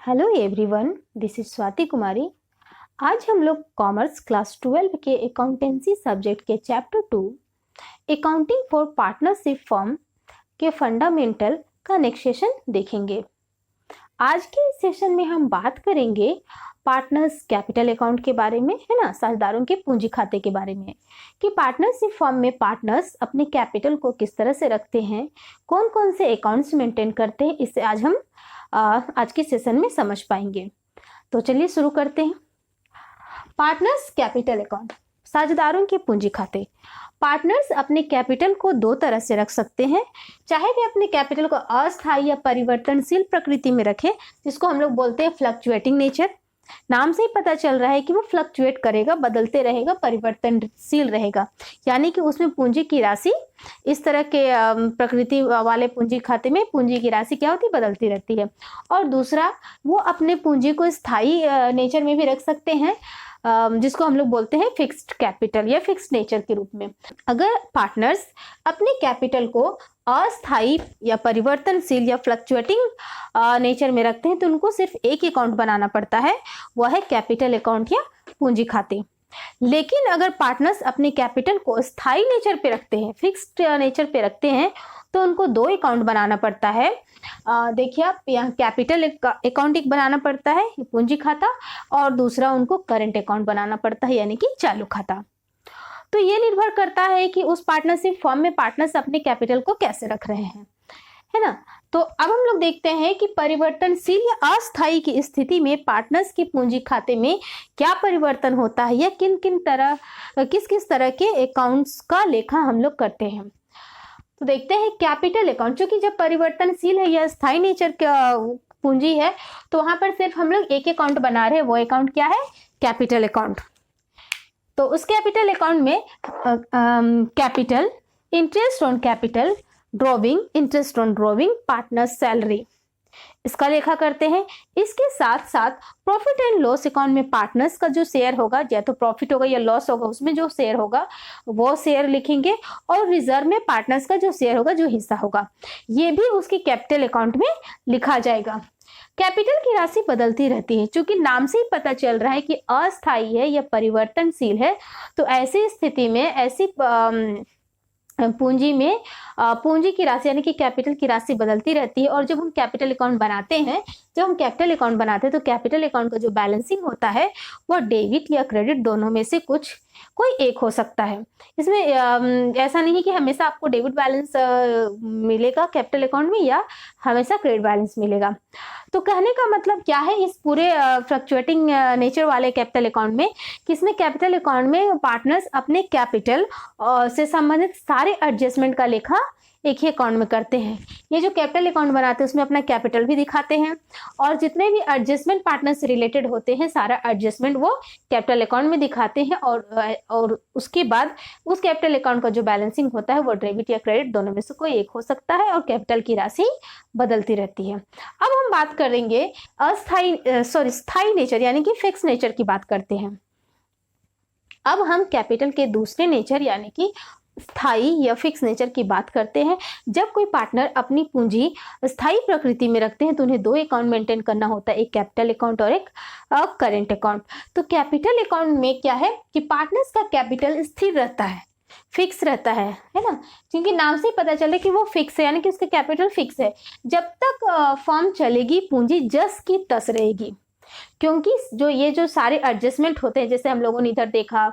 Hello everyone, this is Swati Kumari. आज हम लोग कॉमर्स क्लास 12 के अकाउंटेंसी सब्जेक्ट के chapter 2 accounting for partnership firm के फंडामेंटल का नेक्स्ट सेशन देखेंगे। आज के इस सेशन में हम बात करेंगे पार्टनर्स कैपिटल अकाउंट के बारे में, है ना, साझेदारों के पूंजी खाते के बारे में, कि पार्टनरशिप फर्म में पार्टनर्स अपने कैपिटल को किस तरह से रखते हैं, कौन कौन से अकाउंट्स मेंटेन करते हैं। इसे आज हम आज के सेशन में समझ पाएंगे। तो चलिए शुरू करते हैं। पार्टनर्स कैपिटल अकाउंट, साझेदारों के पूंजी खाते। पार्टनर्स अपने कैपिटल को दो तरह से रख सकते हैं, चाहे वे अपने कैपिटल को अस्थायी या परिवर्तनशील प्रकृति में रखें, जिसको हम लोग बोलते हैं फ्लक्चुएटिंग नेचर। नाम से ही पता चल रहा है कि वो फ्लक्चुएट करेगा, बदलते रहेगा, परिवर्तनशील रहेगा, यानी कि उसमें पूंजी की राशि इस तरह के प्रकृति वाले पूंजी खाते में पूंजी की राशि क्या होती है, बदलती रहती है। और दूसरा, वो अपने पूंजी को स्थायी नेचर में भी रख सकते हैं, जिसको हम लोग बोलते हैं फिक्स्ड कैपिटल या फिक्स्ड नेचर के रूप में। अगर पार्टनर्स अपने कैपिटल को अस्थायी या परिवर्तनशील या फ्लक्चुएटिंग नेचर में रखते हैं तो उनको सिर्फ एक अकाउंट बनाना पड़ता है, वह है कैपिटल अकाउंट या पूंजी खाते। लेकिन अगर पार्टनर्स अपने कैपिटल को स्थायी नेचर पे रखते हैं, फिक्स्ड नेचर पे रखते हैं, तो उनको दो अकाउंट बनाना पड़ता है। देखिए आप, यहाँ कैपिटल अकाउंट एक बनाना पड़ता है, पूंजी खाता, और दूसरा उनको करंट अकाउंट बनाना पड़ता है, यानी कि चालू खाता। तो ये निर्भर करता है कि उस पार्टनरशिप फर्म में पार्टनर्स अपने कैपिटल को कैसे रख रहे हैं, है ना। तो अब हम लोग देखते हैं कि परिवर्तनशील या अस्थायी की स्थिति में पार्टनर्स की पूंजी खाते में क्या परिवर्तन होता है, या किस किस तरह के अकाउंट्स का लेखा हम लोग करते हैं। तो देखते हैं कैपिटल अकाउंट, जो जब परिवर्तनशील है या स्थायी नेचर का पूंजी है, तो वहां पर सिर्फ हम लोग एक अकाउंट बना रहे हैं, वो अकाउंट क्या है, कैपिटल अकाउंट। तो उस कैपिटल अकाउंट में capital, interest on capital, drawing, interest on drawing, partner salary, इसका लेखा करते हैं। इसके साथ साथ प्रॉफिट एंड लॉस अकाउंट में पार्टनर्स का जो शेयर होगा, या तो प्रॉफिट होगा या लॉस होगा, उसमें जो शेयर होगा वो शेयर लिखेंगे, और रिजर्व में पार्टनर्स का जो शेयर होगा, जो हिस्सा होगा, ये भी उसकी कैपिटल अकाउंट में लिखा जाएगा। कैपिटल की राशि बदलती रहती है, क्योंकि नाम से ही पता चल रहा है कि अस्थायी है या परिवर्तनशील है। तो ऐसी स्थिति में, ऐसी पूंजी में पूंजी की राशि यानी कि कैपिटल की राशि बदलती रहती है। और जब हम कैपिटल अकाउंट बनाते हैं, तो कैपिटल अकाउंट का जो बैलेंसिंग होता है वो डेबिट या क्रेडिट दोनों में से कोई एक हो सकता है। इसमें ऐसा नहीं है कि हमेशा आपको डेबिट बैलेंस मिलेगा कैपिटल अकाउंट में, या हमेशा क्रेडिट बैलेंस मिलेगा। तो कहने का मतलब क्या है इस पूरे फ्लक्चुएटिंग नेचर वाले कैपिटल अकाउंट में, किसमें कैपिटल अकाउंट में पार्टनर्स अपने कैपिटल से संबंधित सारे एडजस्टमेंट का लेखा एक ही अकाउंट में करते हैं। ये जो कैपिटल अकाउंट बनाते हैं उसमें अपना कैपिटल भी दिखाते हैं, और जितने भी एडजस्टमेंट पार्टनर से रिलेटेड होते हैं, सारा एडजस्टमेंट वो कैपिटल अकाउंट में दिखाते हैं। और उसके बाद उस कैपिटल अकाउंट का जो बैलेंसिंग होता है वो डेबिट या क्रेडिट दोनों में से कोई एक हो सकता है, और कैपिटल की राशि बदलती रहती है। अब हम बात करेंगे स्थायी नेचर यानी कि फिक्स नेचर की बात करते हैं। अब हम कैपिटल के दूसरे नेचर यानी कि स्थायी या फिक्स नेचर की बात करते हैं। जब कोई पार्टनर अपनी पूंजी स्थायी प्रकृति में रखते हैं तो उन्हें दो अकाउंट मेंटेन करना होता है, एक कैपिटल अकाउंट और एक करंट अकाउंट। तो कैपिटल अकाउंट में क्या है कि पार्टनर्स का कैपिटल स्थिर रहता है, फिक्स रहता है ना, क्योंकि नाम से ही पता चल रहा है कि वो फिक्स है, यानी कि उसका कैपिटल फिक्स है। जब तक फर्म चलेगी पूंजी जस की तस रहेगी, क्योंकि जो सारे एडजस्टमेंट होते हैं, जैसे हम लोगों ने इधर देखा,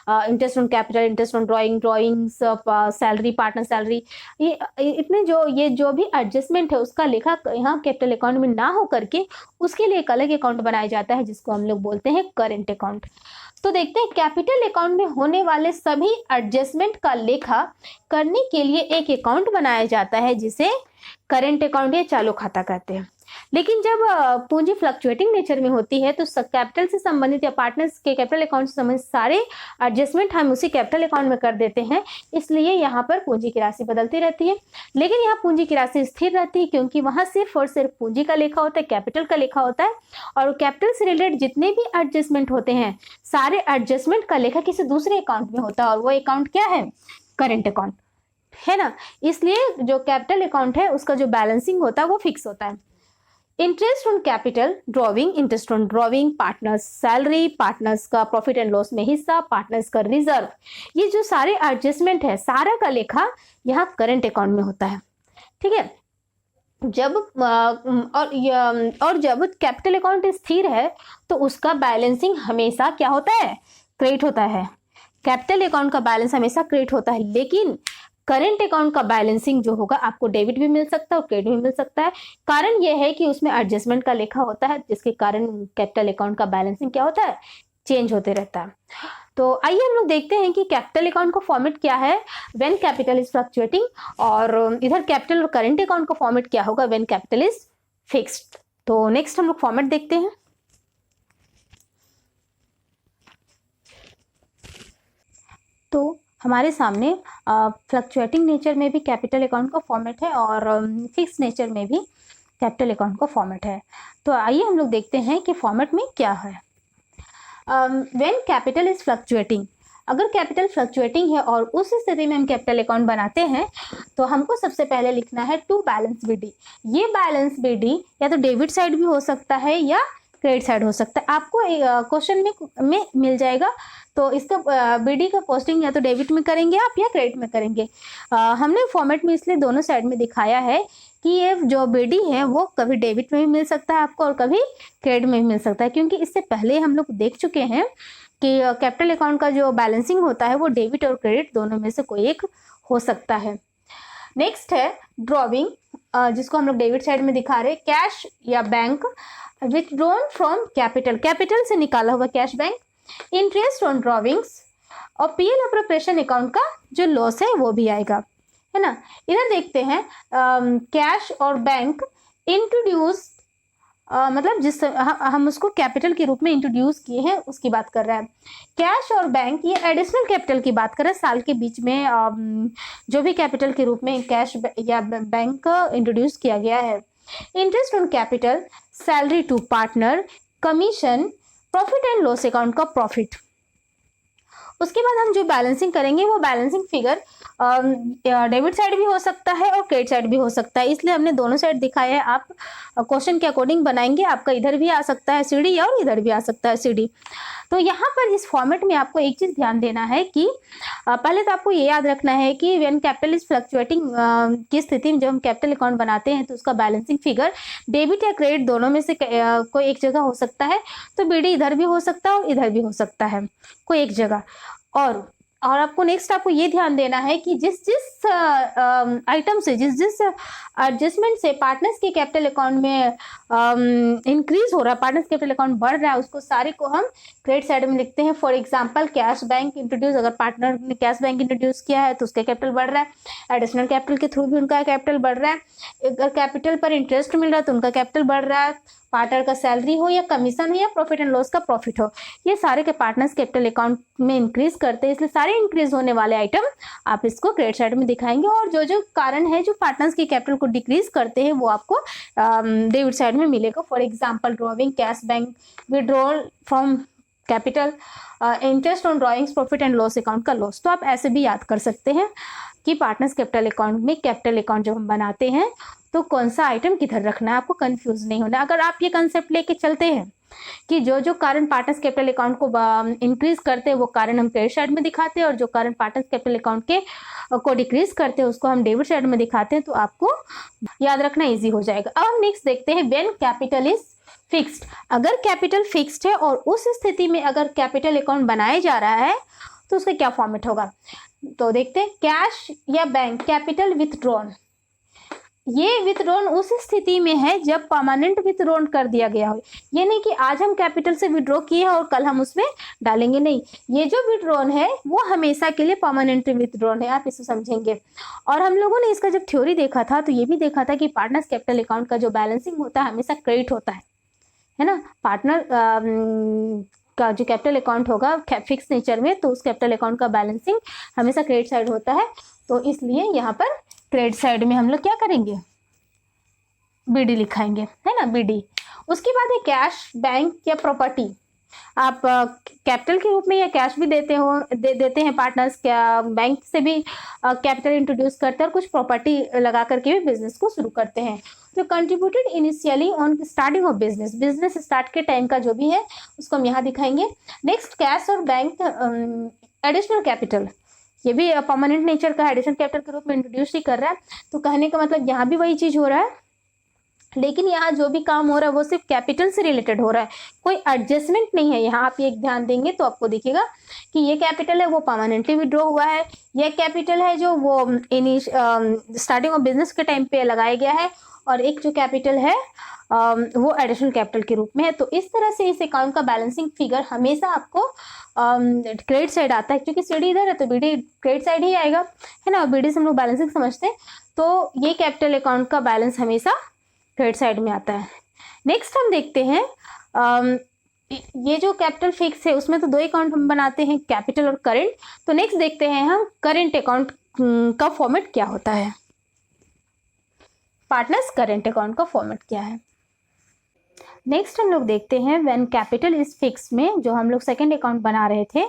interest on capital, interest on drawings, salary, partner salary, ये जो भी एडजस्टमेंट है उसका लेखा यहाँ कैपिटल अकाउंट में ना हो करके उसके लिए एक अलग अकाउंट बनाया जाता है, जिसको हम लोग बोलते हैं करंट अकाउंट। तो देखते हैं कैपिटल अकाउंट में होने वाले सभी एडजस्टमेंट का लेखा करने के लिए एक अकाउंट बनाया जाता है, जिसे करंट अकाउंट या चालू खाता कहते हैं। लेकिन जब पूंजी फ्लक्चुएटिंग नेचर में होती है तो कैपिटल से संबंधित या पार्टनर्स के कैपिटल अकाउंट से संबंधित सारे एडजस्टमेंट हम उसी कैपिटल अकाउंट में कर देते हैं, इसलिए यहाँ पर पूंजी की राशि बदलती रहती है। लेकिन यहाँ पूंजी की राशि स्थिर रहती है, क्योंकि वहां सिर्फ और सिर्फ पूंजी का लेखा होता है, कैपिटल का लेखा होता है। और कैपिटल से रिलेटेड जितने भी एडजस्टमेंट होते हैं, सारे एडजस्टमेंट का लेखा किसी दूसरे अकाउंट में होता है, और वो अकाउंट क्या है, करंट अकाउंट, है ना। इसलिए जो कैपिटल अकाउंट है उसका जो बैलेंसिंग होता है वो फिक्स होता है। Interest on capital drawing, interest on drawing, partners salary, partners का प्रॉफिट एंड लॉस में हिस्सा, पार्टनर्स का रिजर्व, ये जो सारे एडजस्टमेंट है सारा का लेखा यहाँ करंट अकाउंट में होता है। ठीक है, जब और जब कैपिटल अकाउंट स्थिर है तो उसका बैलेंसिंग हमेशा क्या होता है, क्रेडिट होता है। कैपिटल अकाउंट का बैलेंस हमेशा क्रेडिट होता है, लेकिन करंट अकाउंट का बैलेंसिंग जो होगा आपको डेबिट भी मिल सकता है और क्रेडिट भी मिल सकता है। कारण यह है कि उसमें एडजस्टमेंट का लेखा होता है, जिसके कारण कैपिटल अकाउंट का बैलेंसिंग क्या होता है, चेंज होते रहता है। तो आइए हम लोग देखते हैं कि कैपिटल अकाउंट का फॉर्मेट क्या है व्हेन कैपिटल इज फ्लक्चुएटिंग, और इधर कैपिटल और करंट अकाउंट का फॉर्मेट क्या होगा व्हेन कैपिटल इज फिक्स्ड। तो नेक्स्ट हम लोग फॉर्मेट देखते हैं। तो हमारे सामने फ्लक्चुएटिंग नेचर में भी कैपिटल अकाउंट का फॉर्मेट है और फिक्स नेचर में भी कैपिटल अकाउंट का फॉर्मेट है। तो आइए हम लोग देखते हैं कि फॉर्मेट में क्या है। व्हेन कैपिटल इज फ्लक्चुएटिंग, अगर कैपिटल फ्लक्चुएटिंग है और उस स्थिति में हम कैपिटल अकाउंट बनाते हैं तो हमको सबसे पहले लिखना है टू बैलेंस बीडी। ये बैलेंस बीडी या तो डेबिट साइड भी हो सकता है या क्रेडिट साइड हो सकता है, आपको क्वेश्चन में मिल जाएगा। तो इसका बीडी का पोस्टिंग या तो डेबिट में करेंगे आप या क्रेडिट में करेंगे। हमने फॉर्मेट में इसलिए दोनों साइड में दिखाया है कि ये जो बीडी है वो कभी डेबिट में भी मिल सकता है आपको और कभी क्रेडिट में भी मिल सकता है, क्योंकि इससे पहले हम लोग देख चुके हैं कि कैपिटल अकाउंट का जो बैलेंसिंग होता है वो डेबिट और क्रेडिट दोनों में से कोई एक हो सकता है। नेक्स्ट है ड्रॉविंग, जिसको हम लोग डेबिट साइड में दिखा रहे हैं, कैश या bank withdrawn from capital, capital से निकाला हुआ cash bank, interest on drawings, और पीएल अप्रोप्रिएशन अकाउंट का जो लॉस है वो भी आएगा, है ना। इधर देखते हैं कैश और बैंक इंट्रोड्यूस, मतलब जिस हम उसको कैपिटल के रूप में इंट्रोड्यूस किए हैं उसकी बात कर रहा है। कैश और बैंक ये एडिशनल कैपिटल की बात कर रहा है, साल के बीच में जो भी कैपिटल के रूप में कैश या बैंक इंट्रोड्यूस किया गया है। Interest on capital, salary to partner, commission, profit and loss account का प्रॉफिट। उसके बाद हम जो बैलेंसिंग करेंगे वो बैलेंसिंग फिगर डेबिट साइड भी हो सकता है और क्रेडिट साइड भी हो सकता है, इसलिए हमने दोनों साइड दिखाया है। आप क्वेश्चन के अकॉर्डिंग बनाएंगे, आपका इधर भी आ सकता है सीडी और इधर भी आ सकता है सीडी। तो यहाँ पर इस फॉर्मेट में आपको एक चीज ध्यान देना है कि पहले तो आपको ये याद रखना है कि व्हेन कैपिटल इज फ्लक्चुएटिंग की स्थिति में जब हम कैपिटल अकाउंट बनाते हैं तो उसका बैलेंसिंग फिगर डेबिट या क्रेडिट दोनों में से कोई एक जगह हो सकता है। तो बीडी इधर भी हो सकता है और इधर भी हो सकता है कोई एक जगह। और आपको नेक्स्ट आपको ये ध्यान देना है कि जिस जिस आइटम से जिस जिस एडजस्टमेंट से पार्टनर्स के कैपिटल अकाउंट में इंक्रीज हो रहा है, पार्टनर्स कैपिटल अकाउंट बढ़ रहा है, उसको सारे को हम क्रेडिट साइड में लिखते हैं। For example cash bank introduce, अगर पार्टनर ने कैश बैंक इंट्रोड्यूस किया है तो उसका कैपिटल बढ़ रहा है, एडिशनल कैपिटल के थ्रू भी उनका कैपिटल बढ़ रहा है। अगर कैपिटल पर इंटरेस्ट मिल रहा है तो उनका कैपिटल बढ़ रहा है, पार्टनर का सैलरी हो या कमीशन हो या प्रॉफिट एंड लॉस का प्रॉफिट हो, ये सारे के पार्टनर्स कैपिटल अकाउंट में इंक्रीज करते हैं, इसलिए सारे इंक्रीज होने वाले आइटम आप इसको क्रेडिट साइड में दिखाएंगे। और जो जो कारण है जो पार्टनर्स के कैपिटल को डिक्रीज करते हैं वो आपको डेबिट साइड में मिलेगा। For example drawing, cash bank, withdrawal from capital, interest on drawings, profit and loss account का लॉस। तो आप ऐसे भी याद कर सकते हैं कि पार्टनर्स कैपिटल अकाउंट में कैपिटल अकाउंट जब हम बनाते हैं तो कौन सा आइटम किधर रखना है, आपको कंफ्यूज नहीं होना। अगर आप ये कंसेप्ट लेके चलते हैं कि जो जो कारण पार्टनर्स कैपिटल अकाउंट को इंक्रीज करते हैं वो कारण हम क्रेडिट साइड में दिखाते हैं और जो कारण पार्टनर्स कैपिटल अकाउंट के को डिक्रीज करते हैं उसको हम डेबिट साइड में दिखाते हैं, तो आपको याद रखना ईजी हो जाएगा। अब हम नेक्स्ट देखते हैं व्हेन कैपिटल इज फिक्स्ड। अगर कैपिटल फिक्स्ड है और उस स्थिति में अगर कैपिटल अकाउंट बनाया जा रहा है तो उसका क्या फॉर्मेट होगा। तो देखते हैं कैश या बैंक कैपिटल विथड्रॉन, ये विथड्रॉन उस स्थिति में है जब परमानेंट विथड्रॉन कर दिया गया हो। ये नहीं कि आज हम कैपिटल से विड्रॉ किए और कल हम उसमें डालेंगे, नहीं, ये जो विथड्रॉन है वो हमेशा के लिए परमानेंट विथड्रॉन है, आप इसे समझेंगे। और हम लोगों ने इसका जब थ्योरी देखा था तो ये भी देखा था कि पार्टनर्स कैपिटल अकाउंट का जो बैलेंसिंग होता है हमेशा क्रेडिट होता है ना। पार्टनर का जो कैपिटल अकाउंट होगा फिक्स नेचर में तो उस कैपिटल अकाउंट का बैलेंसिंग हमेशा क्रेडिट साइड होता है, तो इसलिए यहाँ पर क्रेडिट साइड में हम लोग क्या करेंगे, बीडी लिखाएंगे, है ना, बीडी। उसके बाद है कैश बैंक या प्रॉपर्टी, आप कैपिटल के रूप में या कैश भी देते हैं पार्टनर्स, क्या बैंक से भी कैपिटल इंट्रोड्यूस करते हैं और कुछ प्रॉपर्टी लगा करके भी बिजनेस को शुरू करते हैं। तो contributed initially on starting of business start के टाइम का जो भी है उसको हम यहाँ दिखाएंगे। नेक्स्ट, कैश और बैंक एडिशनल कैपिटल, ये भी परमानेंट नेचर का एडिशनल कैपिटल के रूप में इंट्रोड्यूस ही कर रहा है। तो कहने का मतलब यहाँ भी वही चीज हो रहा है, लेकिन यहाँ जो भी काम हो रहा है वो सिर्फ कैपिटल से रिलेटेड हो रहा है, कोई एडजस्टमेंट नहीं है। यहाँ आप एक ध्यान देंगे तो आपको दिखेगा कि ये कैपिटल है वो परमानेंटली विड्रॉ हुआ है, ये कैपिटल है जो वो स्टार्टिंग ऑफ बिजनेस के टाइम पे लगाया गया है, और एक जो कैपिटल है वो एडिशनल कैपिटल के रूप में है। तो इस तरह से इस अकाउंट का बैलेंसिंग फिगर हमेशा आपको क्रेडिट साइड आता है, क्योंकि सीडी इधर है तो बीडी क्रेडिट साइड ही आएगा, है ना। बीडी से हम लोग बैलेंसिंग समझते हैं, तो ये कैपिटल अकाउंट का बैलेंस हमेशा क्रेडिट साइड में आता है। नेक्स्ट हम देखते हैं ये जो कैपिटल फिक्स है उसमें तो दो अकाउंट हम बनाते हैं, कैपिटल और करंट। तो नेक्स्ट देखते हैं हम करंट अकाउंट का फॉर्मेट क्या होता है। पार्टनर्स करंट अकाउंट का फॉर्मेट क्या है। नेक्स्ट हम लोग देखते हैं व्हेन कैपिटल इज फिक्स में जो हम लोग सेकंड अकाउंट बना रहे थे,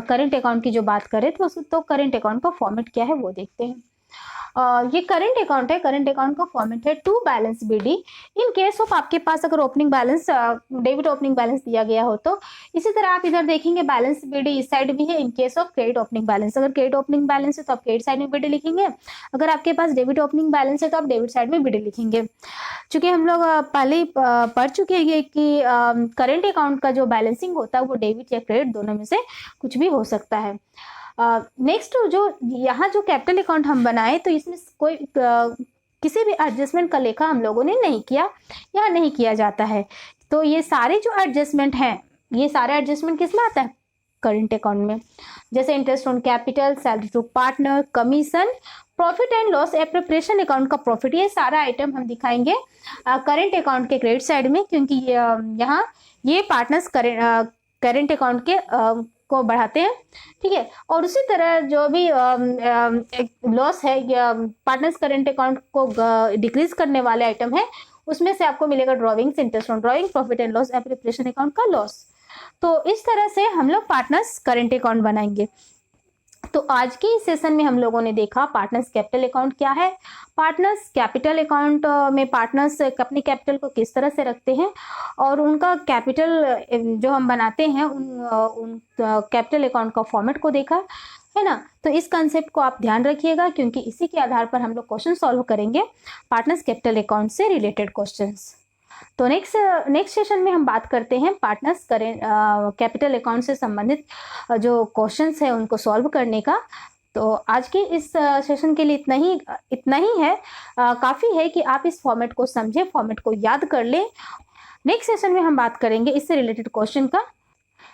करंट अकाउंट की जो बात करें तो करंट अकाउंट का फॉर्मेट क्या है वो देखते हैं। ये करंट अकाउंट है, करंट अकाउंट का फॉर्मेट है to balance BD in case of आपके पास अगर opening balance debit opening balance दिया गया हो तो। इसी तरह आप इधर देखेंगे बैलेंस बीडी इस साइड भी है इन case of credit opening balance. अगर क्रेडिट ओपनिंग बैलेंस है तो आप क्रेडिट साइड में बीडी लिखेंगे, अगर आपके पास डेबिट ओपनिंग बैलेंस है तो आप डेबिट साइड में बीडी लिखेंगे। चूंकि हम लोग पहले ही पढ़ चुके हैं कि करंट अकाउंट का जो बैलेंसिंग होता है वो डेबिट या क्रेडिट दोनों में से कुछ भी हो सकता है। नेक्स्ट जो यहाँ जो कैपिटल अकाउंट हम बनाए तो इसमें कोई किसी भी एडजस्टमेंट का लेखा हम लोगों ने नहीं किया या नहीं किया जाता है। तो ये सारे जो एडजस्टमेंट हैं, ये सारे एडजस्टमेंट किस में आता है, करंट अकाउंट में। जैसे interest on capital, salary to partner, commission, profit and loss, appropriation account का प्रॉफिट, ये सारा आइटम हम दिखाएंगे करंट अकाउंट के क्रेडिट साइड में, क्योंकि यहाँ ये पार्टनर्स करंट अकाउंट के को बढ़ाते हैं, ठीक है। और उसी तरह जो भी लॉस है या पार्टनर्स करंट अकाउंट को डिक्रीज करने वाले आइटम है उसमें से आपको मिलेगा drawings, interest on drawing, profit and loss, appropriation account का लॉस। तो इस तरह से हम लोग पार्टनर्स करंट अकाउंट बनाएंगे। तो आज के इस सेशन में हम लोगों ने देखा पार्टनर्स कैपिटल अकाउंट क्या है, पार्टनर्स कैपिटल अकाउंट में पार्टनर्स अपने कैपिटल को किस तरह से रखते हैं, और उनका कैपिटल जो हम बनाते हैं उन कैपिटल अकाउंट का फॉर्मेट को देखा, है ना। तो इस कंसेप्ट को आप ध्यान रखिएगा, क्योंकि इसी के आधार पर हम लोग क्वेश्चन सॉल्व करेंगे पार्टनर्स कैपिटल अकाउंट से रिलेटेड क्वेश्चंस। तो नेक्स्ट सेशन में हम बात करते हैं पार्टनर्स कैपिटल अकाउंट से संबंधित जो क्वेश्चंस है उनको सॉल्व करने का। तो आज के इस सेशन के लिए इतना ही है, काफ़ी है कि आप इस फॉर्मेट को समझें, फॉर्मेट को याद कर लें। नेक्स्ट सेशन में हम बात करेंगे इससे रिलेटेड क्वेश्चन का।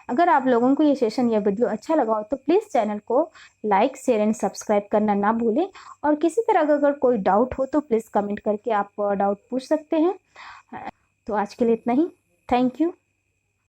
अगर आप लोगों को ये सेशन या वीडियो अच्छा लगा हो तो प्लीज़ चैनल को लाइक, शेयर एंड सब्सक्राइब करना ना भूलें, और किसी तरह अगर कोई डाउट हो तो प्लीज़ कमेंट करके आप डाउट पूछ सकते हैं। तो आज के लिए इतना ही, थैंक यू।